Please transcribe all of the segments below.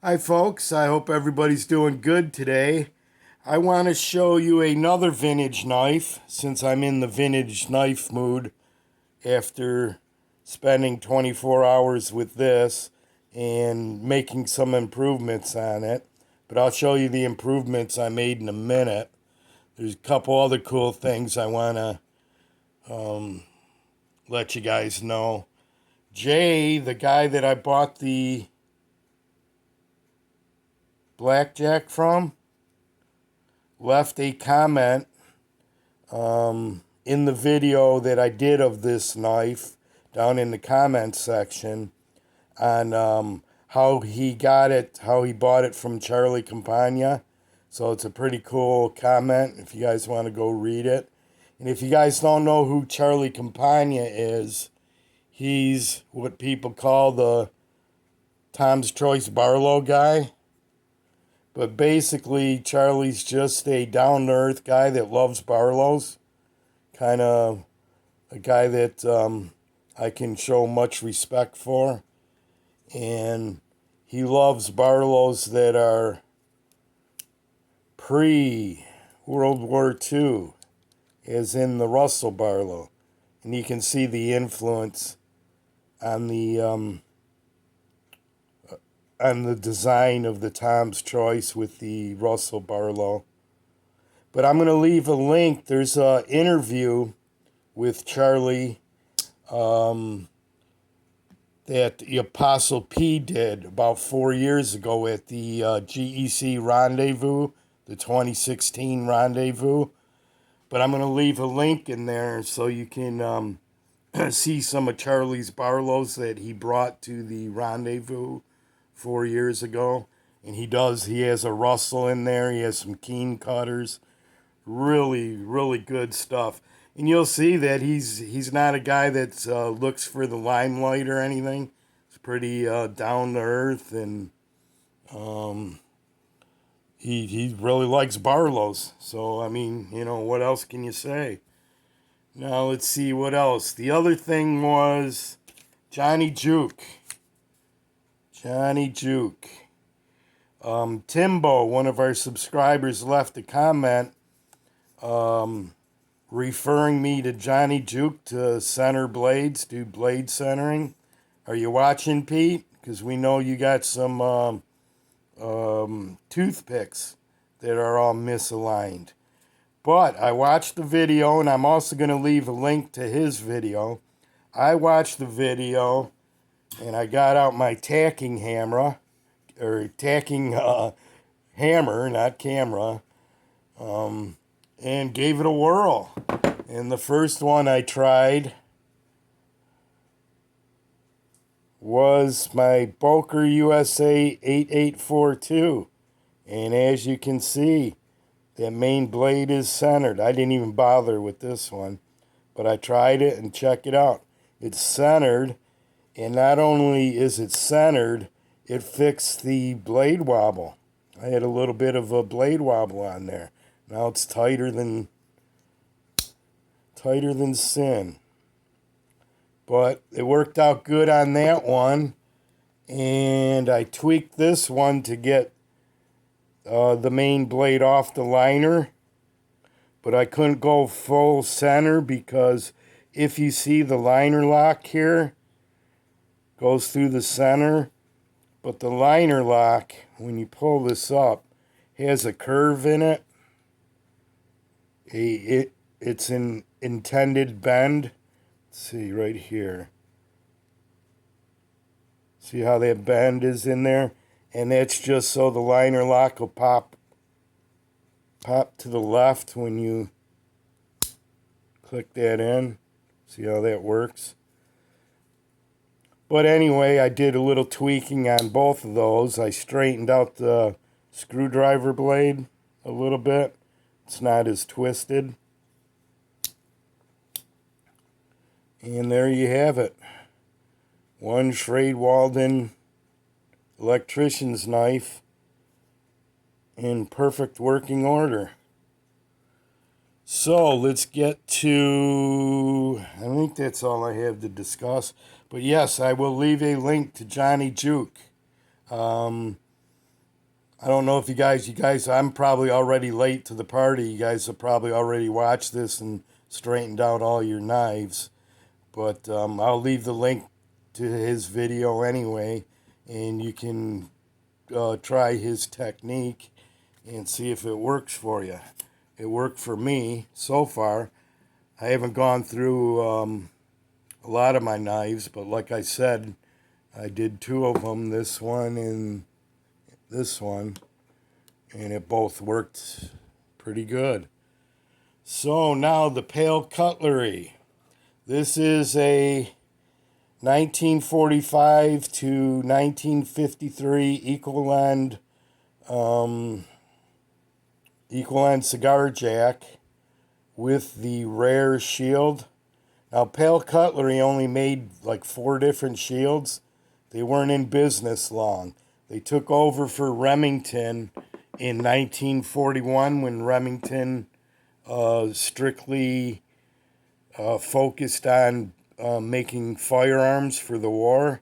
Hi, folks. I hope everybody's doing good today. I want to show you another vintage knife since I'm in the vintage knife mood after spending 24 hours with this and making some improvements on it. But I'll show you the improvements I made in a minute. There's a couple other cool things I want to let you guys know. Jay, the guy that I bought the blackjack from, left a comment in the video that I did of this knife down in the comments section on how he got it, how he bought it from Charlie Campagna. So it's a pretty cool comment if you guys want to go read it. And if you guys don't know who Charlie Campagna is, he's what people call the Tom's Choice Barlow guy. But basically, Charlie's just a down-to-earth guy that loves Barlows. Kind of a guy that I can show much respect for. And he loves Barlows that are pre-World War II, as in the Russell Barlow. And you can see the influence on the design of the Tom's Choice with the Russell Barlow. But I'm going to leave a link. There's an interview with Charlie that the ApostleP did about 4 years ago at the GEC Rendezvous, the 2016 Rendezvous. But I'm going to leave a link in there so you can see some of Charlie's Barlows that he brought to the Rendezvous 4 years ago. And he has a Russell in there. He has some keen cutters. Really, really good stuff. And you'll see that he's not a guy that looks for the limelight or anything. He's pretty down to earth, and he really likes Barlows. So I mean, what else can you say? Now let's see what else. The other thing was Johnny Juke. Johnny Juke. Timbo, one of our subscribers, left a comment referring me to Johnny Juke to center blades, do blade centering. Are you watching, Pete? Because we know you got some toothpicks that are all misaligned. But I watched the video, and I'm also going to leave a link to his video. I watched the video, and I got out my tacking hammer, not camera, and gave it a whirl. And the first one I tried was my Boker USA 8842. And as you can see, that main blade is centered. I didn't even bother with this one, but I tried it and check it out. It's centered, and not only is it centered, it fixed the blade wobble. I had a little bit of a blade wobble on there. Now it's tighter than sin. But it worked out good on that one. And I tweaked this one to get the main blade off the liner. But I couldn't go full center because if you see the liner lock here, goes through the center. But the liner lock, when you pull this up, has a curve in it. It's an intended bend. Let's see right here. See how that bend is in there? And that's just so the liner lock will pop to the left when you click that in. See how that works? But anyway, I did a little tweaking on both of those. I straightened out the screwdriver blade a little bit. It's not as twisted. And there you have it. One Schrade Walden electrician's knife in perfect working order. So let's get to, I think that's all I have to discuss. But yes, I will leave a link to Johnny Juke. I don't know if you guys, I'm probably already late to the party. You guys have probably already watched this and straightened out all your knives. But I'll leave the link to his video anyway, and you can try his technique and see if it works for you. It worked for me so far. I haven't gone through a lot of my knives, but like I said, I did two of them, this one and this one, and it both worked pretty good. So now the Pale Cutlery. This is a 1945 to 1953 equal end cigar jack with the rare shield. Now, Pale Cutlery only made like 4 different shields. They weren't in business long. They took over for Remington in 1941 when Remington strictly focused on making firearms for the war.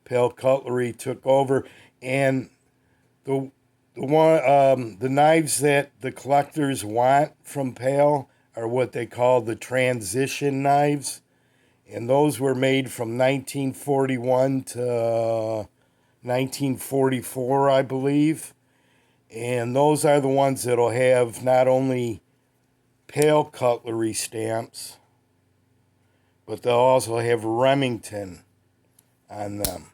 Pale Cutlery took over, and the knives that the collectors want from Pale are what they call the transition knives, and those were made from 1941 to 1944, I believe. And those are the ones that'll have not only Pale Cutlery stamps, but they'll also have Remington on them.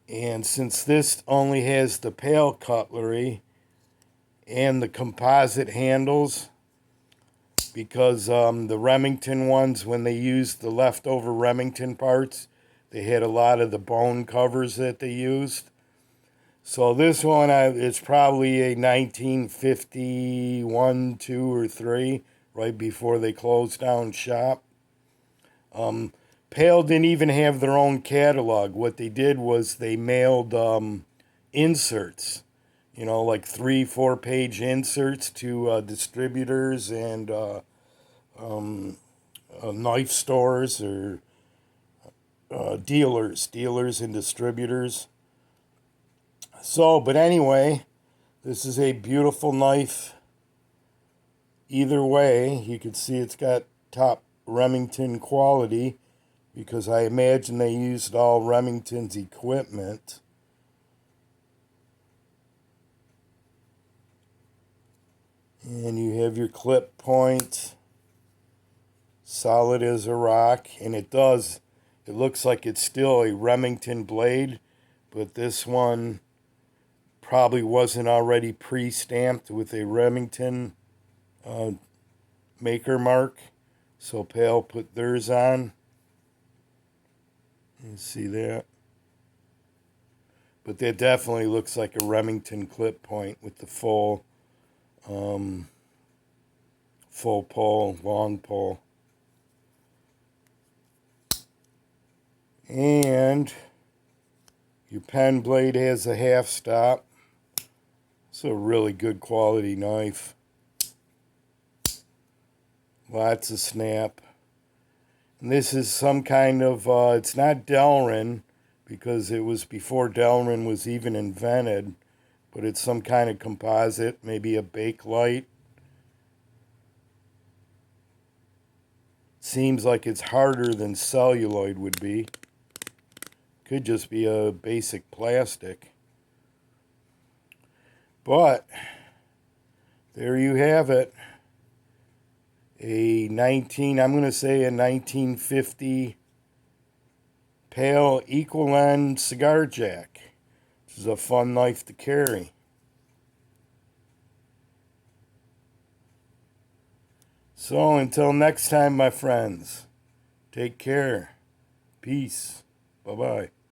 And since this only has the Pale Cutlery and the composite handles, because the Remington ones, when they used the leftover Remington parts, they had a lot of the bone covers that they used. So this one is probably a 1951, 2, or 3, right before they closed down shop. Pale didn't even have their own catalog. What they did was they mailed inserts, like 3-4 page inserts to distributors and knife stores or dealers and distributors. So, but anyway, this is a beautiful knife. Either way, you can see it's got top Remington quality, because I imagine they used all Remington's equipment. And you have your clip point, solid as a rock, and it looks like it's still a Remington blade, but this one probably wasn't already pre-stamped with a Remington maker mark, so Pale put theirs on. You see that? But that definitely looks like a Remington clip point with the full pull, long pull. And your pen blade has a half stop. It's a really good quality knife. Lots of snap. And this is some kind of, it's not Delrin, because it was before Delrin was even invented, but it's some kind of composite, maybe a Bakelite. Seems like it's harder than celluloid would be. Could just be a basic plastic. But there you have it. I'm going to say a 1950 Pale equal end cigar jack. This is a fun knife to carry. So until next time, my friends, take care. Peace. Bye-bye.